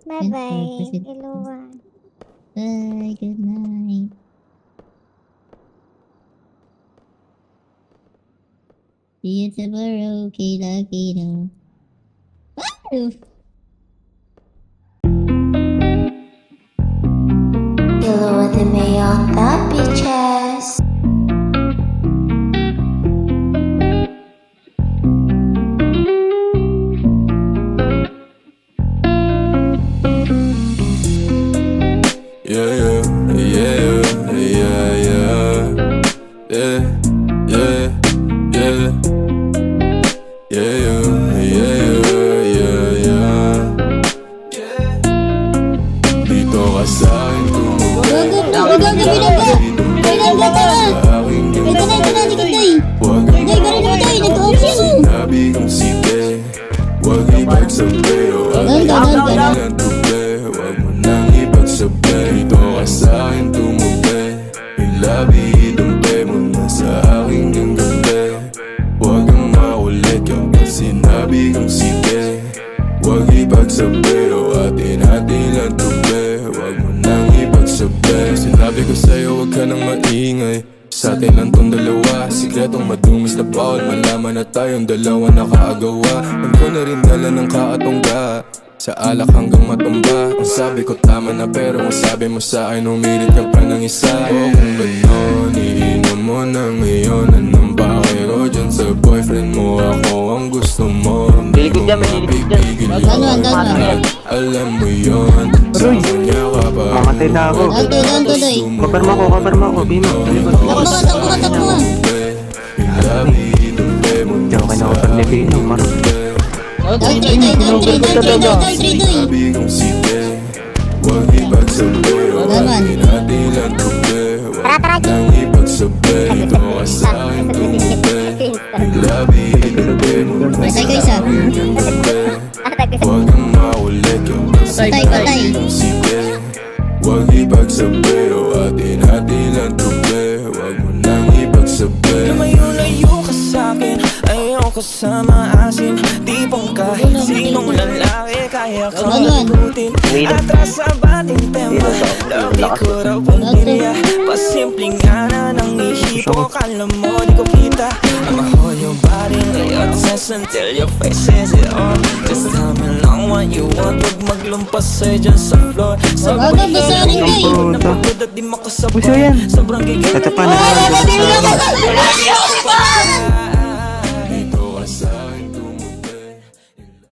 Bye-bye. Proceed. Iluwa. Bye, good night. See you tomorrow, Kino. Woo! Iluwa de Mayota, bitches. Dito ka sa'kin tumugay. Sinabi kong sige, huwag ipagsabi. O aking ilang tubi, huwag mo nang ipagsabi. Dito ka sa'kin tumugay. May labi idumpe mo na sa aking ganggabi. Huwag kang makulit kapag sinabi kong sige, huwag ipagsabi. O atin lang tubi, huwag mo nang ipagsabi. Sinabi ko sa'yo huwag ka nang maingay. Sa atin lang tong dalawa, sikretong madumis na bawal malaman na tayong dalawa nakaagawa. Alam ko na rin dala ng kaatongga, sa alak hanggang matumba. Ang sabi ko tama na pero ang sabi mo sa akin umirit ka pa ng isa. O kung gano'n, iinom mo na ngayon. Anong bakero dyan sa boyfriend mo? Ako ang gusto mo. Hindi ko mapipigil yun. Alam mo yun, sa kanya ka ba? Mamatay na ako. Kabarma ko, Bima. Takbo ka. Diyan ka na ako pag-nebino, Maro. Sabi kong sige, huwag ipagsabi. O atin lang tubi, huwag nang ipagsabi. Ito ka sa'kin tumubi, may labi idumpe mo na sa aking ganggabi. Huwag kang makulit kapag sinabi kong sige, huwag ipagsabi. O atin lang tubi, huwag mo nang ipagsabi. Lumayo-layo ka sa'kin, ayaw ka sa maasin. Tipong kahit sinong lalaki kaya ka magutin. Atras sa bating tema, lagi ko raw puntirya. Pasimpleng ana ng ihipok, alam mo di ko kita. I'ma hold your body, lay your chest until your face says it all. Just tell me lang what you want, huwag maglumpas sa'yo dyan sa floor. Sabay ka lang, napagod at di makasabay. Sobrang gigil. Ito pa na.